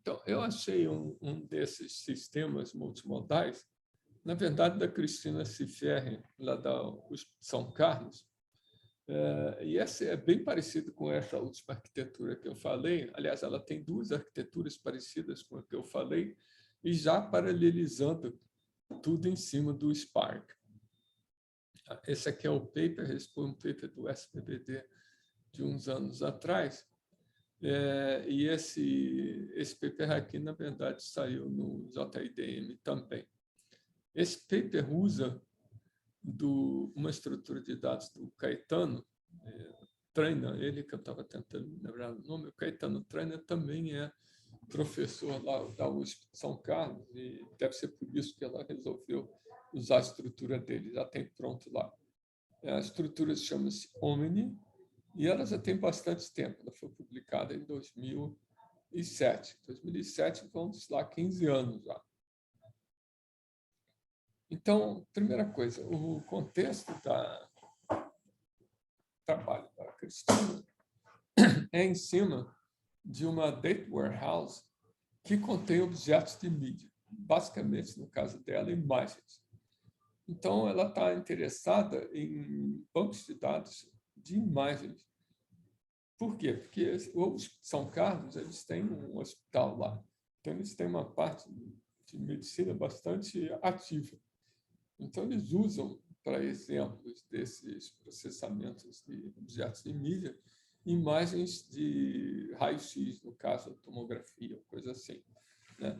Então, eu achei um desses sistemas multimodais, na verdade, da Cristina Ciferri, lá da São Carlos, e essa é bem parecido com essa última arquitetura que eu falei. Aliás, ela tem duas arquiteturas parecidas com a que eu falei, e já paralelizando tudo em cima do Spark. Esse aqui é o paper, esse foi um paper do SPBD de uns anos atrás, e esse paper aqui, na verdade, saiu no JIDM também. Esse paper usa uma estrutura de dados do Caetano Traina, ele que eu estava tentando lembrar o nome. O Caetano Traina também é professor lá da USP de São Carlos, e deve ser por isso que ela resolveu usar a estrutura dele, já tem pronto lá. A estrutura chama-se Omni, e ela já tem bastante tempo, ela foi publicada em 2007. 2007, vamos lá, 15 anos já. Então, primeira coisa, o contexto do trabalho da Cristina é em cima de uma data warehouse que contém objetos de mídia, basicamente, no caso dela, imagens. Então, ela está interessada em bancos de dados de imagens. Por quê? Porque os São Carlos, eles têm um hospital lá, então eles têm uma parte de medicina bastante ativa. Então, eles usam, para exemplos desses processamentos de objetos de mídia, imagens de raio-x, no caso, tomografia, coisa assim, né?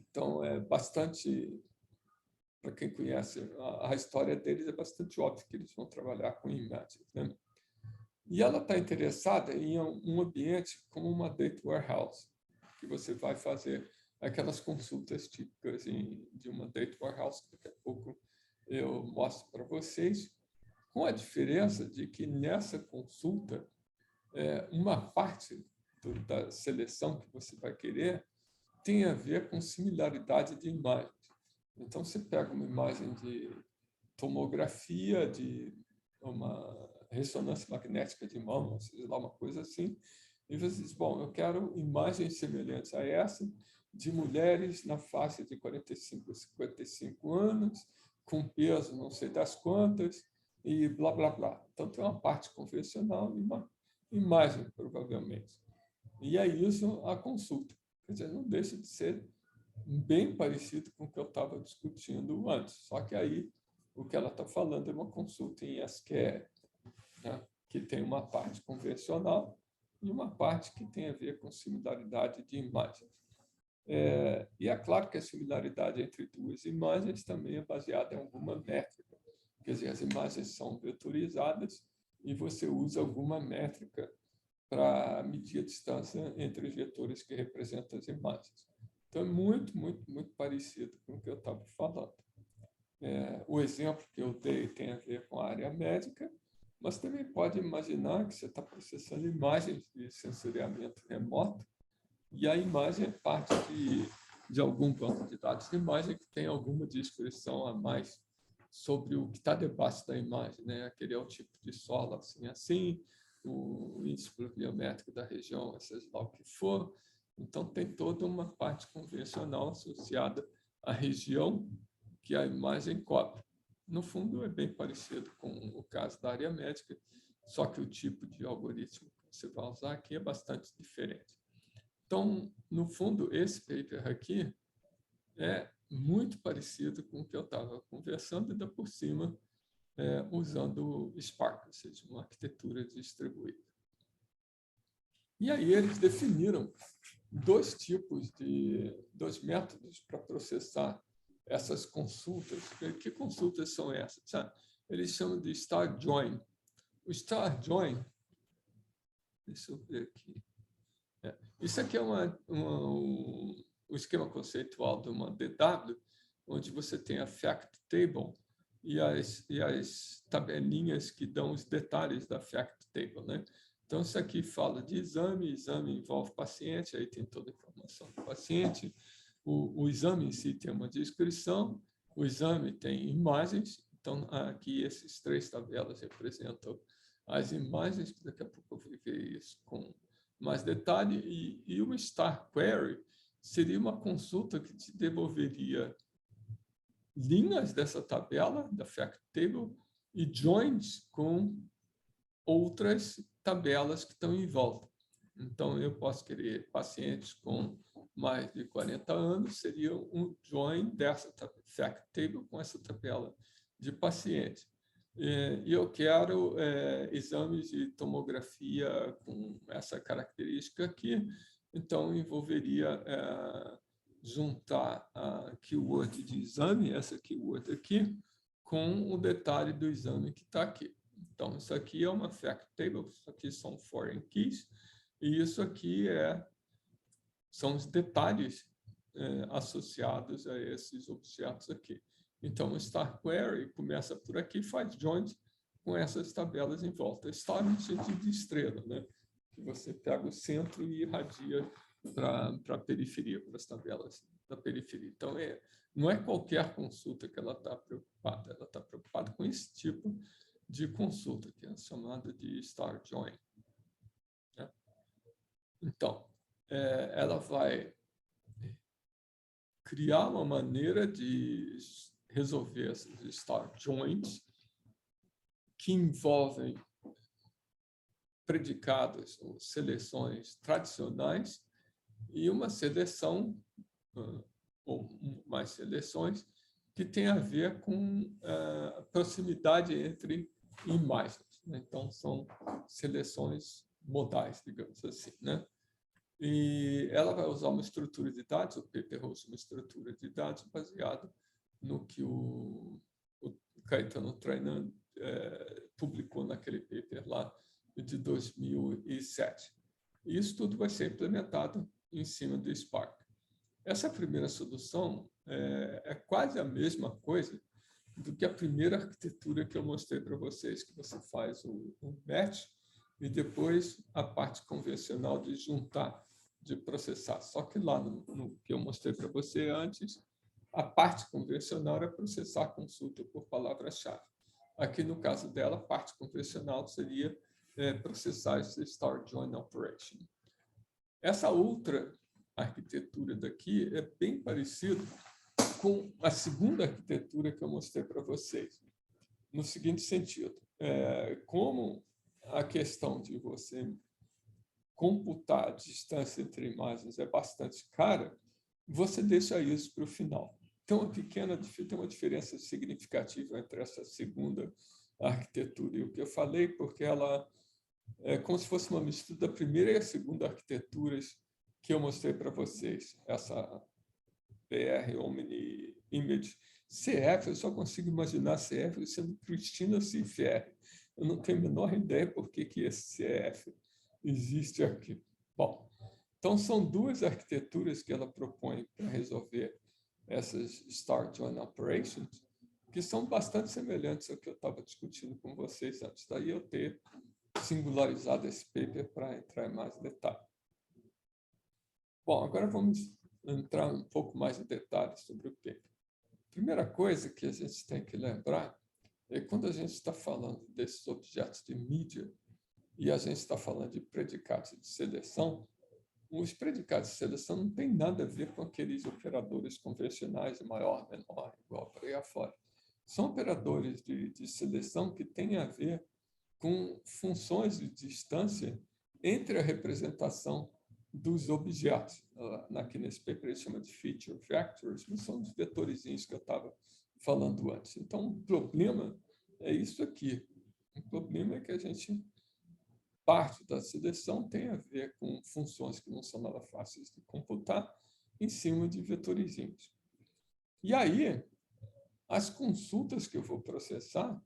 Então, é bastante, para quem conhece a história deles, é bastante óbvio que eles vão trabalhar com imagens, né? E ela está interessada em um ambiente como uma data warehouse, que você vai fazer aquelas consultas típicas de uma data warehouse, que daqui a pouco eu mostro para vocês, com a diferença de que nessa consulta, uma parte da seleção que você vai querer tem a ver com similaridade de imagens. Então, você pega uma imagem de tomografia, de uma ressonância magnética de mão, seja lá, uma coisa assim, e você diz, bom, eu quero imagens semelhantes a essa de mulheres na faixa de 45 a 55 anos, com peso não sei das quantas, e blá, blá, blá. Então, tem uma parte convencional e uma imagem, provavelmente. E é isso a consulta. Quer dizer, não deixa de ser bem parecido com o que eu estava discutindo antes. Só que aí o que ela está falando é uma consulta em SQL, né, que tem uma parte convencional e uma parte que tem a ver com similaridade de imagens. E é claro que a similaridade entre duas imagens também é baseada em alguma métrica. Quer dizer, as imagens são vetorizadas e você usa alguma métrica para medir a distância entre os vetores que representam as imagens. Então, é muito, muito, muito parecido com o que eu estava falando. O exemplo que eu dei tem a ver com a área médica, mas também pode imaginar que você está processando imagens de sensoriamento remoto e a imagem é parte de algum banco de dados de imagem que tem alguma descrição a mais sobre o que está debaixo da imagem, né? Aquele é o tipo de solo, assim, o índice pluviométrico da região, seja lá o que for. Então, tem toda uma parte convencional associada à região que a imagem cobre. No fundo, é bem parecido com o caso da área médica, só que o tipo de algoritmo que você vai usar aqui é bastante diferente. Então, no fundo, esse paper aqui é muito parecido com o que eu estava conversando, ainda por cima, usando Spark, ou seja, uma arquitetura distribuída. E aí eles definiram dois métodos para processar essas consultas. Que consultas são essas? Eles chamam de star join. O star join, deixa eu ver aqui. Isso aqui é um esquema conceitual de uma DW, onde você tem a fact table e as tabelinhas que dão os detalhes da fact table, né? Então, isso aqui fala de exame envolve paciente, aí tem toda a informação do paciente. O exame em si tem uma descrição, o exame tem imagens, então aqui esses três tabelas representam as imagens, que daqui a pouco eu vou ver isso com mais detalhe, e o Star Query seria uma consulta que te devolveria linhas dessa tabela, da fact table, e joins com outras tabelas que estão em volta. Então, eu posso querer pacientes com mais de 40 anos, seria um join dessa fact table com essa tabela de pacientes. E eu quero exames de tomografia com essa característica aqui, então envolveria juntar a keyword de exame, essa keyword aqui, com o detalhe do exame que está aqui. Então, isso aqui é uma fact table, isso aqui são foreign keys, e isso aqui são os detalhes associados a esses objetos aqui. Então, o Star Query começa por aqui, faz joint com essas tabelas em volta. Star no sentido de estrela, né? Que você pega o centro e irradia para a periferia, para as tabelas da periferia. Então, não é qualquer consulta que ela está preocupada, ela está preocupada com esse tipo de consulta, que é chamada de Star Join. Né? Então, ela vai criar uma maneira de resolver esses Star Joins que envolvem predicados ou seleções tradicionais e uma seleção, ou mais seleções, que tem a ver com a proximidade entre imagens. Né? Então, são seleções modais, digamos assim. Né? E ela vai usar uma estrutura de dados, o paper usa uma estrutura de dados baseado no que o Caetano Trainand publicou naquele paper lá de 2007. E isso tudo vai ser implementado em cima do Spark. Essa primeira solução é quase a mesma coisa do que a primeira arquitetura que eu mostrei para vocês, que você faz o match e depois a parte convencional de juntar, de processar. Só que lá no que eu mostrei para você antes, a parte convencional era processar a consulta por palavra-chave. Aqui, no caso dela, a parte convencional seria processar esse Star Join Operation. Essa outra arquitetura daqui é bem parecida com a segunda arquitetura que eu mostrei para vocês, no seguinte sentido. Como a questão de você computar a distância entre imagens é bastante cara, você deixa isso para o final. Então, tem uma diferença significativa entre essa segunda arquitetura e o que eu falei, porque ela é como se fosse uma mistura da primeira e a segunda arquiteturas que eu mostrei para vocês. Essa PR Omni Image CF, eu só consigo imaginar CF sendo Cristina CFR. Eu não tenho a menor ideia por que esse CF existe aqui. Bom, então são duas arquiteturas que ela propõe para resolver essas Star Join Operations, que são bastante semelhantes ao que eu estava discutindo com vocês antes daí eu ter singularizado esse paper para entrar em mais detalhe. Bom, agora vamos entrar um pouco mais em detalhes sobre o paper. Primeira coisa que a gente tem que lembrar é que quando a gente está falando desses objetos de mídia e a gente está falando de predicados de seleção, os predicados de seleção não têm nada a ver com aqueles operadores convencionais, maior, menor, igual, para aí afora. São operadores de seleção que têm a ver com funções de distância entre a representação dos objetos. Aqui nesse paper ele chama de feature vectors, mas são os vetorizinhos que eu estava falando antes. Então, o problema é isso aqui. O problema é que a gente parte da seleção tem a ver com funções que não são nada fáceis de computar em cima de vetorizinhos. E aí, as consultas que eu vou processar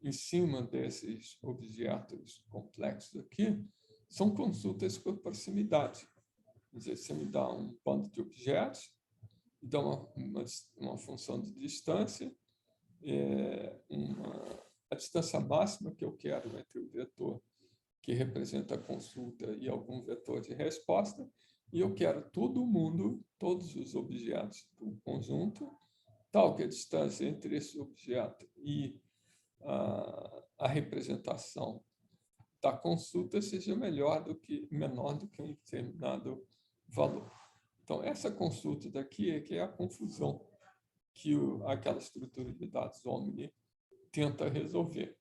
em cima desses objetos complexos aqui são consultas por proximidade. Quer dizer, você me dá um bando de objetos, dá uma função de distância, a distância máxima que eu quero entre o vetor que representa a consulta e algum vetor de resposta, e eu quero todo mundo, todos os objetos do conjunto, tal que a distância entre esse objeto e a representação da consulta seja menor do que um determinado valor. Então, essa consulta daqui é que é a confusão que aquela estrutura de dados Omni tenta resolver.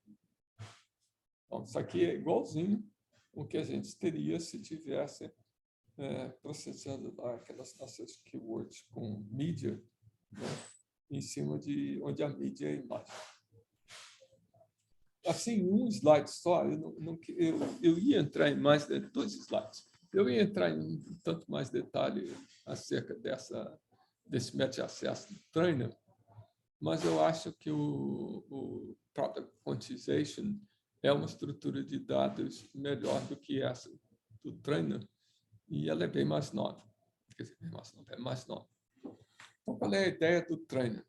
Então, isso aqui é igualzinho o que a gente teria se tivesse processando aquelas nossas keywords com mídia, né, em cima de onde a mídia é a imagem. Assim, um slide só, eu ia entrar em mais de 2 slides. Eu ia entrar em tanto mais detalhe acerca desse método de acesso do trainer, mas eu acho que o Product Quantization é uma estrutura de dados melhor do que essa do trainer, e ela é bem mais nova. Quer dizer, é mais nova. Então, qual é a ideia do trainer?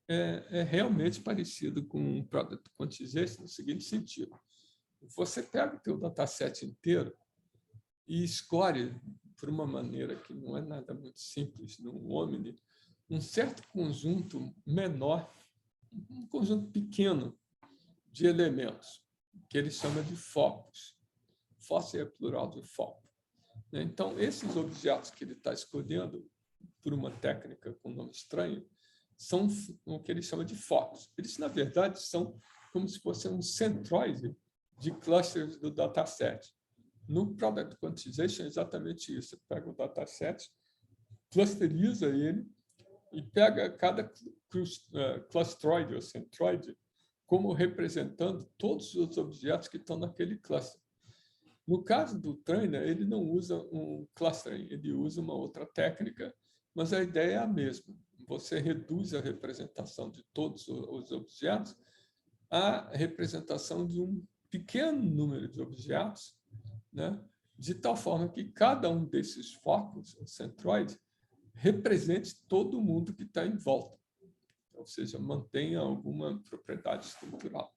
É realmente parecido com o Product Quantization no seguinte sentido. Você pega o teu dataset inteiro e escolhe, por uma maneira que não é nada muito simples no Omni, um certo conjunto menor, um conjunto pequeno de elementos, que ele chama de focos. Foco é plural de foco. Então, esses objetos que ele está escolhendo, por uma técnica com nome estranho, são o que ele chama de focos. Eles, na verdade, são como se fosse um centroide de clusters do dataset. No Product Quantization é exatamente isso. Você pega o dataset, clusteriza ele e pega cada clustroide ou centroide como representando todos os objetos que estão naquele cluster. No caso do trainer, ele não usa um clustering, ele usa uma outra técnica, mas a ideia é a mesma. Você reduz a representação de todos os objetos à representação de um pequeno número de objetos, né? De tal forma que cada um desses focos, o centroide, represente todo mundo que está em volta, ou seja, mantenha alguma propriedade estrutural.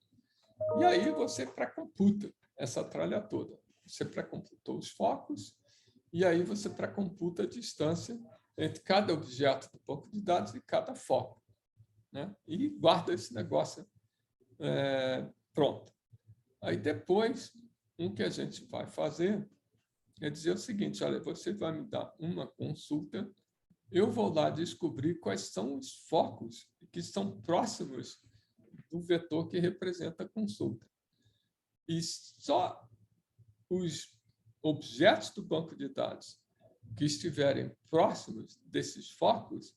E aí você pré-computa essa tralha toda. Você pré-computou os focos, e aí você pré-computa a distância entre cada objeto do banco de dados e cada foco, né? E guarda esse negócio pronto. Aí depois, o que a gente vai fazer é dizer o seguinte: olha, você vai me dar uma consulta, eu vou lá descobrir quais são os focos que estão próximos do vetor que representa a consulta. E só os objetos do banco de dados que estiverem próximos desses focos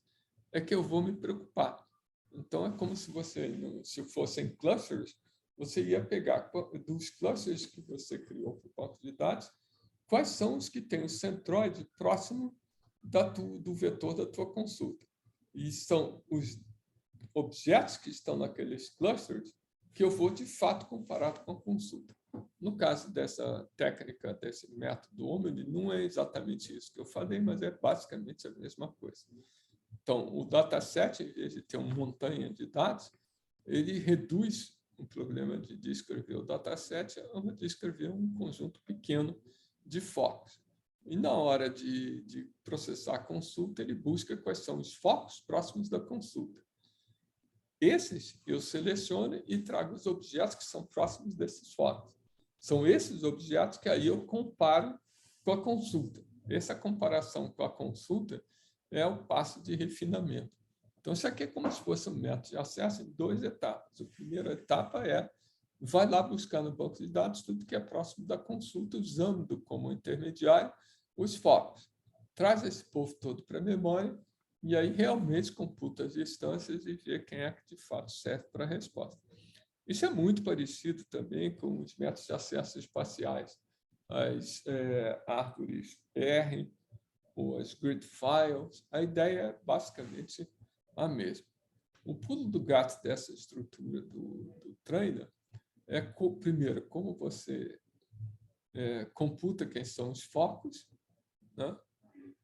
é que eu vou me preocupar. Então, é como se se fossem clusters, você ia pegar dos clusters que você criou para o banco de dados, quais são os que têm o centroide próximo do vetor da tua consulta. E são os objetos que estão naqueles clusters que eu vou, de fato, comparar com a consulta. No caso dessa técnica, desse método Omni, não é exatamente isso que eu falei, mas é basicamente a mesma coisa. Então, o dataset, em vez de ter uma montanha de dados, ele reduz o problema de descrever o dataset a descrever um conjunto pequeno de focos. E na hora de processar a consulta, ele busca quais são os focos próximos da consulta. Esses eu seleciono e trago os objetos que são próximos desses focos. São esses objetos que aí eu comparo com a consulta. Essa comparação com a consulta é o passo de refinamento. Então, isso aqui é como se fosse um método de acesso em 2 etapas. A primeira etapa vai lá buscar no banco de dados tudo que é próximo da consulta, usando como intermediário os focos. Traz esse povo todo para a memória e aí realmente computa as instâncias e vê quem é que de fato serve para a resposta. Isso é muito parecido também com os métodos de acesso espaciais, as árvores R ou as grid files. A ideia é basicamente a mesma. O pulo do gato dessa estrutura do trainer é, primeiro, como você computa quem são os focos, né?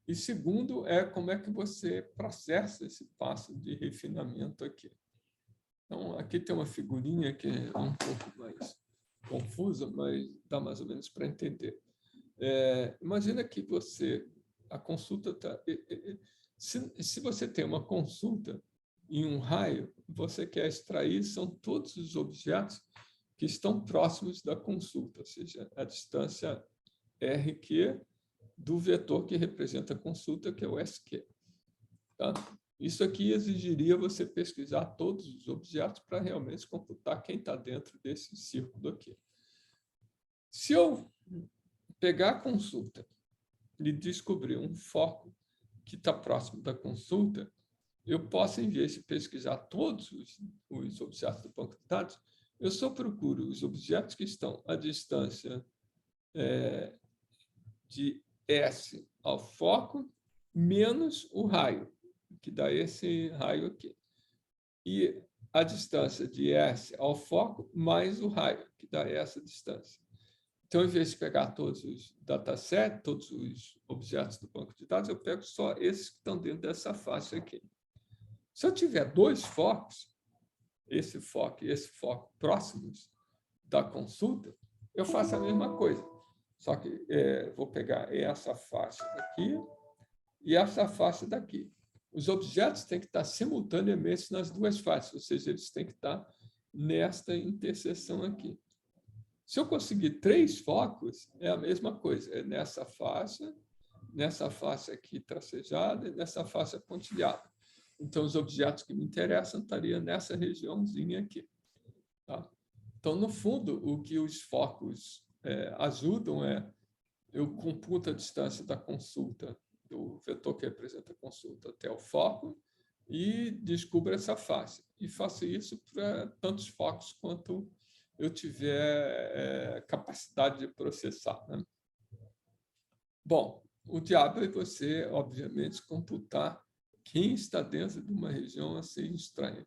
E segundo, como é que você processa esse passo de refinamento aqui. Então, aqui tem uma figurinha que é um pouco mais confusa, mas dá mais ou menos para entender. Imagina que a consulta está... Se você tem uma consulta em um raio, você quer extrair são todos os objetos que estão próximos da consulta, ou seja, a distância RQ do vetor que representa a consulta, que é o SQ. Tá? Isso aqui exigiria você pesquisar todos os objetos para realmente computar quem está dentro desse círculo aqui. Se eu pegar a consulta e descobrir um foco que está próximo da consulta, eu posso, em vez de pesquisar todos os objetos do banco de dados, eu só procuro os objetos que estão à distância de S ao foco, menos o raio, que dá esse raio aqui. E a distância de S ao foco, mais o raio, que dá essa distância. Então, em vez de pegar todos os datasets, todos os objetos do banco de dados, eu pego só esses que estão dentro dessa faixa aqui. Se eu tiver dois focos, esse foco e esse foco próximos da consulta, eu faço a mesma coisa. Só que vou pegar essa faixa daqui e essa faixa daqui. Os objetos têm que estar simultaneamente nas duas faixas, ou seja, eles têm que estar nesta interseção aqui. Se eu conseguir 3 focos, é a mesma coisa, é nessa faixa aqui tracejada e nessa faixa pontilhada. Então, os objetos que me interessam estariam nessa regiãozinha aqui. Tá? Então, no fundo, o que os focos ajudam eu computo a distância da consulta, do vetor que representa a consulta, até o foco, e descubro essa faixa. E faço isso para tantos focos quanto eu tiver capacidade de processar. Né? Bom, o diabo é você, obviamente, computar quem está dentro de uma região assim estranha.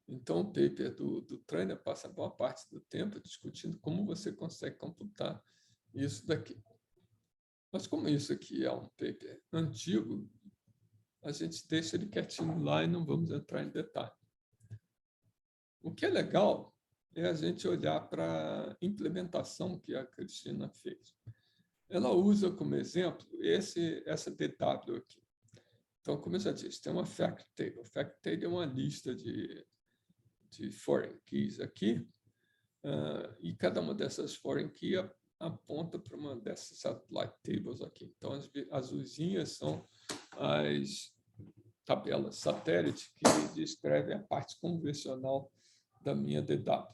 Então, o paper do Trainer passa boa parte do tempo discutindo como você consegue computar isso daqui. Mas como isso aqui é um paper antigo, a gente deixa ele quietinho lá e não vamos entrar em detalhe. O que é legal é a gente olhar para a implementação que a Cristina fez. Ela usa como exemplo essa DW aqui. Então, como eu já disse, tem uma fact table. Fact table é uma lista de foreign keys aqui, e cada uma dessas foreign keys aponta para uma dessas satellite tables aqui. Então, as azulzinhas são as tabelas satélite que descrevem a parte convencional da minha DW.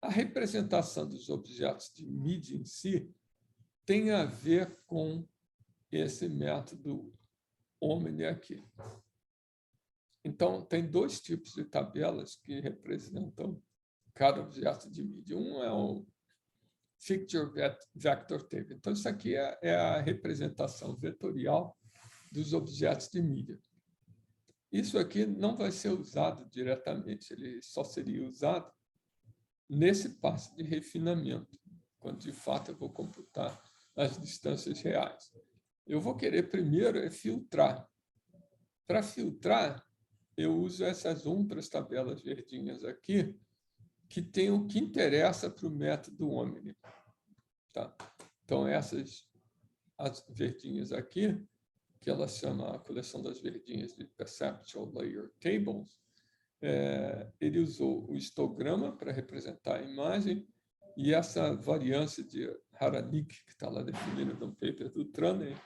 A representação dos objetos de mídia em si tem a ver com esse método Omni aqui. Então, tem 2 tipos de tabelas que representam cada objeto de mídia. Um é o Picture Vector Table. Então, isso aqui é a representação vetorial dos objetos de mídia. Isso aqui não vai ser usado diretamente, ele só seria usado nesse passo de refinamento, quando, de fato, eu vou computar as distâncias reais. Eu vou querer primeiro filtrar. Para filtrar, eu uso essas outras tabelas verdinhas aqui, que tem o que interessa para o método Omni. Tá? Então, essas as verdinhas aqui, que ela chama a coleção das verdinhas de Perceptual Layer Tables, ele usou o histograma para representar a imagem e essa variância de Haranick, que está lá definida no paper do Trainer,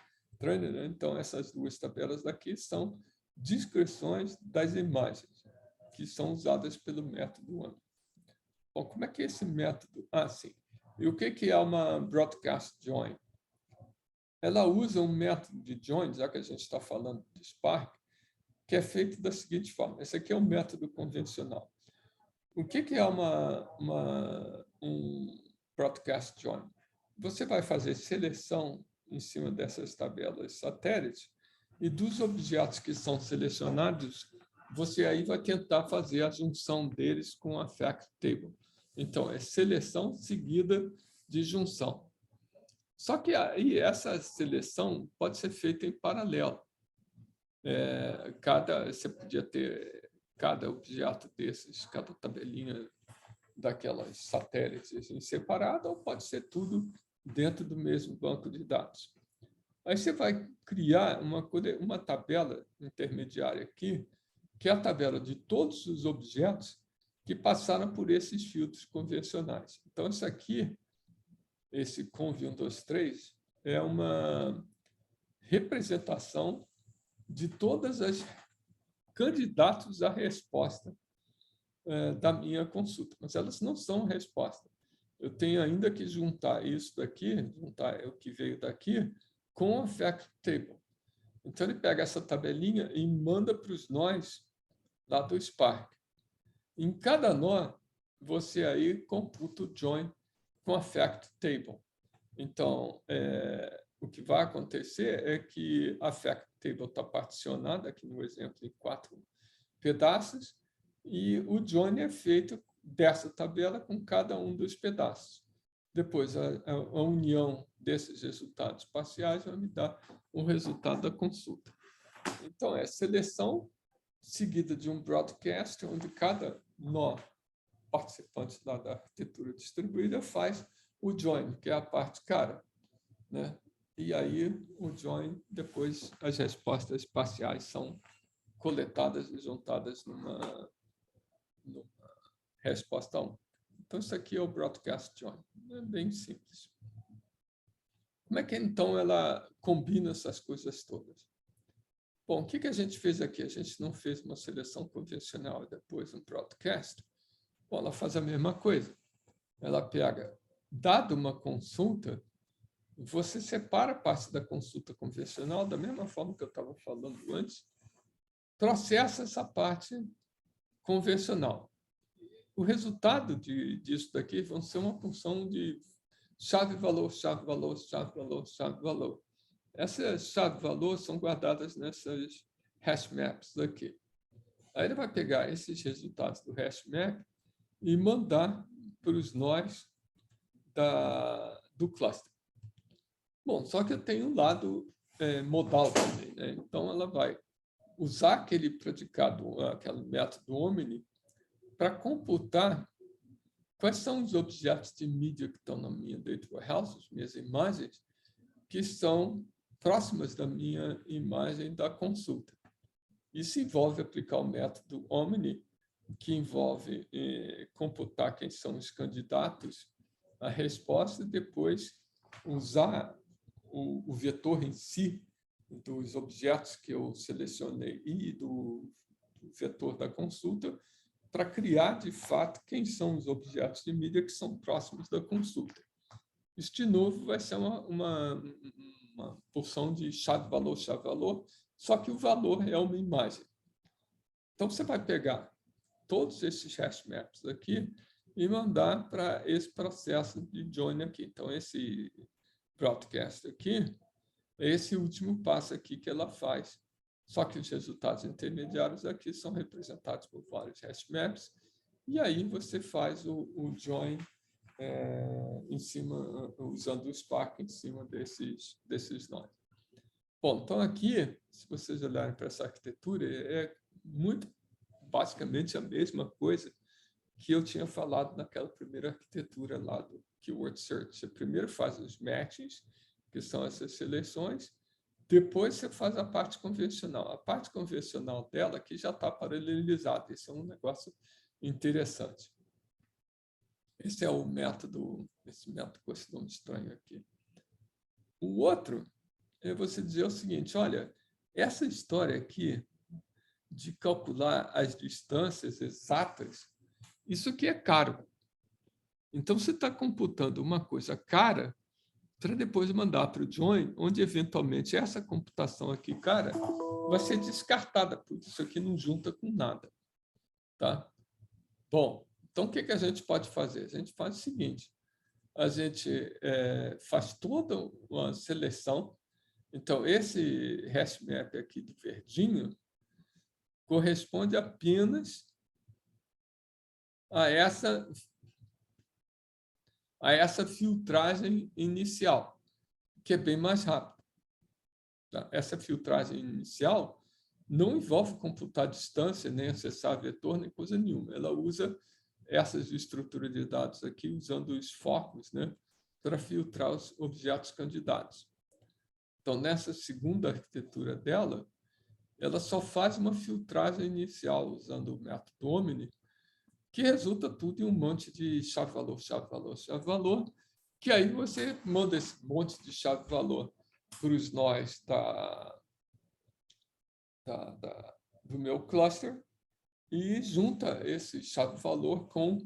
né? Então, essas 2 tabelas daqui são descrições das imagens que são usadas pelo método Omni. Bom, como é que é esse método? Sim. E o que é uma broadcast join? Ela usa um método de join, já que a gente está falando de Spark, que é feito da seguinte forma. Esse aqui é um método convencional. O que é um broadcast join? Você vai fazer seleção em cima dessas tabelas satélites e dos objetos que são selecionados, você aí vai tentar fazer a junção deles com a fact table. Então, é seleção seguida de junção. Só que aí essa seleção pode ser feita em paralelo. Você podia ter cada objeto desses, cada tabelinha daquelas satélites em separado, ou pode ser tudo dentro do mesmo banco de dados. Aí você vai criar uma tabela intermediária aqui, que é a tabela de todos os objetos que passaram por esses filtros convencionais. Então, isso aqui, esse conv123, é uma representação de todas as candidatos à resposta da minha consulta, mas elas não são resposta. Eu tenho ainda que juntar isso daqui, juntar o que veio daqui, com a fact table. Então, ele pega essa tabelinha e manda para os nós lá do Spark. Em cada nó, você aí computa o join com a fact table. Então, o que vai acontecer é que a fact table está particionada, aqui no exemplo, em 4 pedaços, e o join é feito dessa tabela com cada um dos pedaços. Depois, a união desses resultados parciais vai me dar o resultado da consulta. Então, é seleção seguida de um broadcast, onde cada nó participante lá da arquitetura distribuída faz o join, que é a parte cara, né? E aí, o join, depois, as respostas parciais são coletadas e juntadas numa resposta 1. Então, isso aqui é o broadcast join. É bem simples. Como é que, então, ela combina essas coisas todas? Bom, o que a gente fez aqui? A gente não fez uma seleção convencional e depois um broadcast. Bom, ela faz a mesma coisa. Ela pega, dado uma consulta, você separa a parte da consulta convencional, da mesma forma que eu estava falando antes, processa essa parte convencional. O resultado disso daqui vão ser uma função de chave-valor, chave-valor, chave-valor, chave-valor. Essas chave-valor são guardadas nessas hash maps aqui. Aí ele vai pegar esses resultados do hash map e mandar para os nós do cluster. Bom, só que eu tenho um lado modal também, né? Então, ela vai usar aquele predicado, aquele método omni, para computar quais são os objetos de mídia que estão na minha data warehouse, as minhas imagens, que são próximas da minha imagem da consulta. Isso envolve aplicar o método omni, que envolve computar quem são os candidatos à resposta e depois usar o vetor em si dos objetos que eu selecionei e do vetor da consulta para criar, de fato, quem são os objetos de mídia que são próximos da consulta. Isso, de novo, vai ser uma porção de chave-valor, só que o valor é uma imagem. Então, você vai pegar todos esses hash maps aqui e mandar para esse processo de join aqui. Então, esse broadcast aqui é esse último passo aqui que ela faz. Só que os resultados intermediários aqui são representados por vários hash maps, e aí você faz o join em cima, usando o Spark em cima desses nós. Bom, então aqui, se vocês olharem para essa arquitetura, é muito basicamente a mesma coisa que eu tinha falado naquela primeira arquitetura lá do Keyword Search. Você primeiro faz os matches, que são essas seleções, depois você faz a parte convencional. A parte convencional dela aqui já está paralelizada. Isso é um negócio interessante. Esse é o método, esse método com esse nome estranho aqui. O outro é você dizer o seguinte, olha, essa história aqui de calcular as distâncias exatas, isso aqui é caro. Então, você está computando uma coisa cara para depois mandar para o join, onde, eventualmente, essa computação aqui, cara, vai ser descartada, porque isso aqui não junta com nada. Tá? Bom, então, o que a gente pode fazer? A gente faz o seguinte, a gente faz toda uma seleção. Então, esse hash map aqui do verdinho corresponde apenas a essa filtragem inicial, que é bem mais rápida. Tá? Essa filtragem inicial não envolve computar distância, nem acessar vetor, nem coisa nenhuma. Ela usa essas estruturas de dados aqui, usando os focos, né, para filtrar os objetos candidatos. Então, nessa segunda arquitetura dela, ela só faz uma filtragem inicial, usando o método omni, que resulta tudo em um monte de chave-valor, chave-valor, chave-valor, que aí você manda esse monte de chave-valor para os nós do meu cluster e junta esse chave-valor com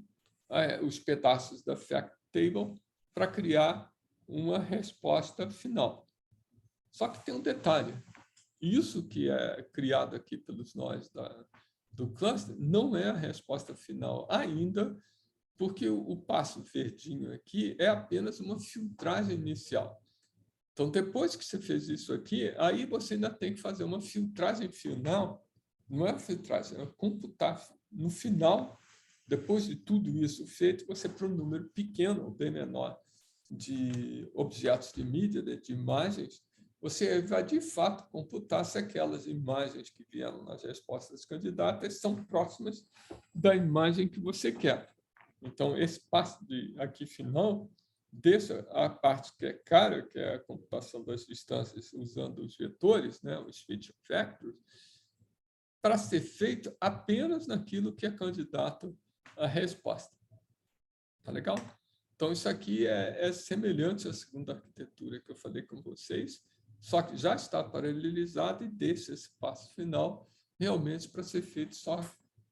os pedaços da fact table para criar uma resposta final. Só que tem um detalhe. Isso que é criado aqui pelos nós do cluster não é a resposta final ainda, porque o passo verdinho aqui é apenas uma filtragem inicial. Então, depois que você fez isso aqui, aí você ainda tem que fazer uma filtragem final. Não é filtragem, é computar no final, depois de tudo isso feito, você para um número pequeno, ou bem menor, de objetos de mídia, de imagens, você vai, de fato, computar se aquelas imagens que vieram nas respostas candidatas são próximas da imagem que você quer. Então, esse passo aqui final deixa a parte que é cara, que é a computação das distâncias usando os vetores, né, os feature factors, para ser feito apenas naquilo que é candidato à resposta. Tá legal? Então, isso aqui é semelhante à segunda arquitetura que eu falei com vocês, só que já está paralelizado e deixa esse passo final realmente para ser feito só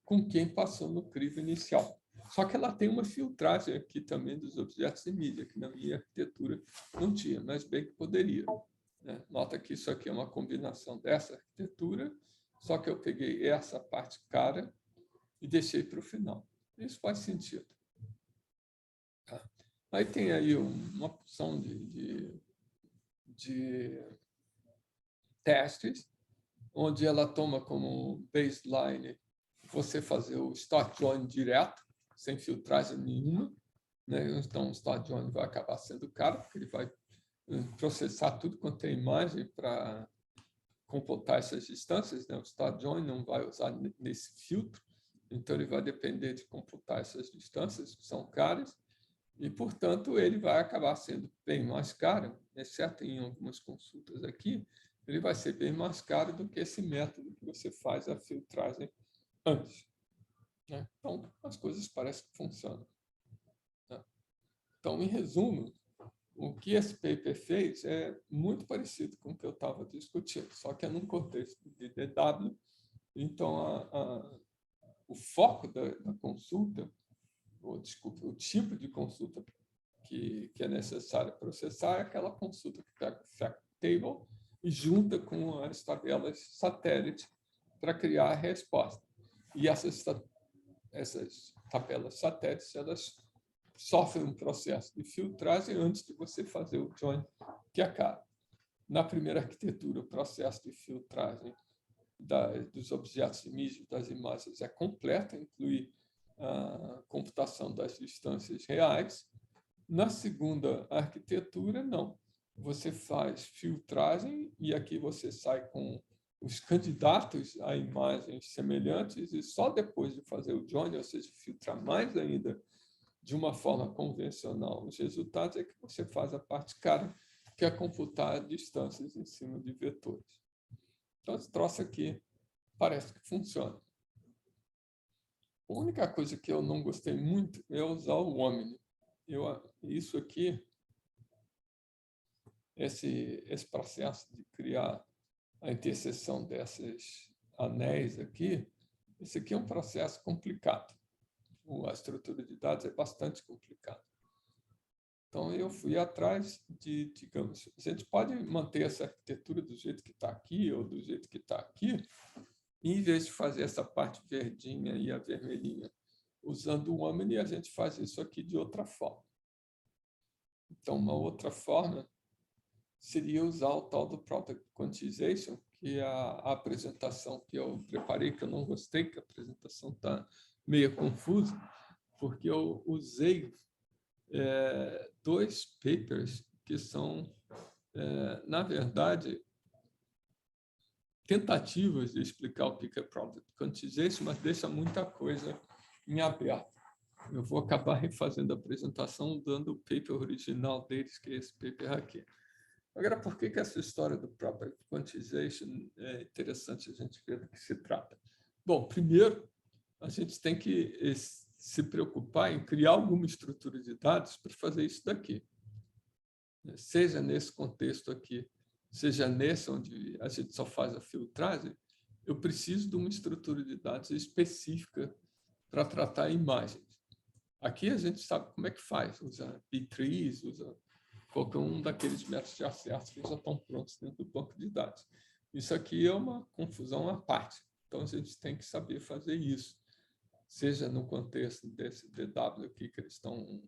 com quem passou no crivo inicial. Só que ela tem uma filtragem aqui também dos objetos de mídia, que na minha arquitetura não tinha, mas bem que poderia. Né? Nota que isso aqui é uma combinação dessa arquitetura, só que eu peguei essa parte cara e deixei para o final. Isso faz sentido. Tá? Aí tem aí uma opção de testes, onde ela toma como baseline você fazer o start join direto, sem filtragem nenhuma. Né? Então, o start join vai acabar sendo caro, porque ele vai processar tudo quanto é imagem para computar essas distâncias. Né? O start join não vai usar nesse filtro, então ele vai depender de computar essas distâncias, que são caras, e, portanto, ele vai acabar sendo bem mais caro, exceto em algumas consultas aqui, ele vai ser bem mais caro do que esse método que você faz a filtragem antes. Né? Então, as coisas parecem que funcionam. Né? Então, em resumo, o que esse paper fez é muito parecido com o que eu estava discutindo, só que é num contexto de DW. Então, o foco da consulta, ou, desculpa, o tipo de consulta que é necessário processar é aquela consulta que pega o fact table e junta com as tabelas satélite para criar a resposta. E essas tabelas satélites, elas sofrem um processo de filtragem antes de você fazer o join, que é caro. Na primeira arquitetura, o processo de filtragem dos objetos de mídia, das imagens, é completo, inclui a computação das distâncias reais. Na segunda arquitetura, não. Você faz filtragem e aqui você sai com os candidatos a imagens semelhantes e só depois de fazer o join, ou seja, filtrar mais ainda de uma forma convencional os resultados, é que você faz a parte cara, que é computar distâncias em cima de vetores. Então, esse troço aqui parece que funciona. A única coisa que eu não gostei muito é usar o Omni. Isso aqui, esse processo de criar a interseção desses anéis aqui, esse aqui é um processo complicado. A estrutura de dados é bastante complicada. Então, eu fui atrás digamos, a gente pode manter essa arquitetura do jeito que está aqui ou do jeito que está aqui, e, em vez de fazer essa parte verdinha e a vermelhinha usando o Omni, a gente faz isso aqui de outra forma. Então, uma outra forma seria usar o tal do Product Quantization, que é a apresentação que eu preparei, que eu não gostei, que a apresentação está meio confusa, porque eu usei dois papers que são, na verdade, tentativas de explicar o que é Product Quantization, mas deixa muita coisa em aberto. Eu vou acabar refazendo a apresentação dando o paper original deles, que é esse paper aqui. Agora, por que essa história do Product Quantization é interessante a gente ver do que se trata? Bom, primeiro, a gente tem que se preocupar em criar alguma estrutura de dados para fazer isso daqui. seja nesse contexto aqui, seja nesse onde a gente só faz a filtragem, eu preciso de uma estrutura de dados específica para tratar imagens. Aqui a gente sabe como é que faz, usa B-trees, usa qualquer um daqueles métodos de acesso que já estão prontos dentro do banco de dados. Isso aqui é uma confusão à parte, então a gente tem que saber fazer isso, seja no contexto desse DW aqui que eles estão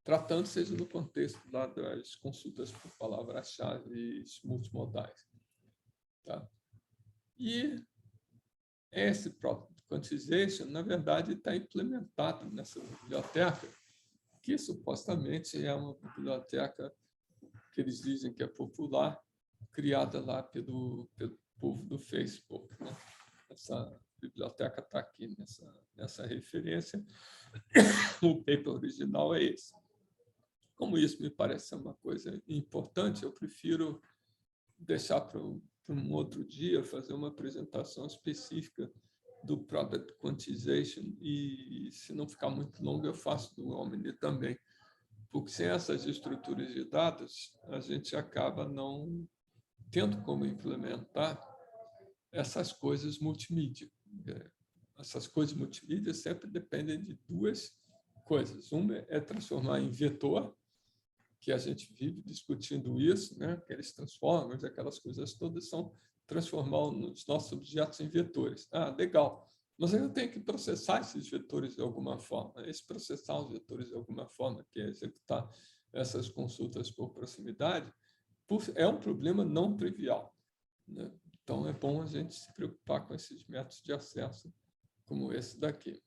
tratando, seja no contexto das consultas por palavras-chave multimodais. Tá? E esse próprio quantization, na verdade, está implementado nessa biblioteca, que supostamente é uma biblioteca que eles dizem que é popular, criada lá pelo povo do Facebook. Né? Essa biblioteca está aqui nessa referência. O paper original é esse. Como isso me parece ser uma coisa importante, eu prefiro deixar para um outro dia, fazer uma apresentação específica do Product Quantization e, se não ficar muito longo, eu faço do Omni também. Porque sem essas estruturas de dados, a gente acaba não tendo como implementar essas coisas multimídia. Essas coisas multimídia sempre dependem de duas coisas. Uma é transformar em vetor, que a gente vive discutindo isso, né? Aqueles transformers, aquelas coisas todas são transformar os nossos objetos em vetores. Ah, legal. Mas eu tenho que processar esses vetores de alguma forma. Esse processar os vetores de alguma forma, que é executar essas consultas por proximidade, é um problema não trivial. Né? Então, é bom a gente se preocupar com esses métodos de acesso como esse daqui.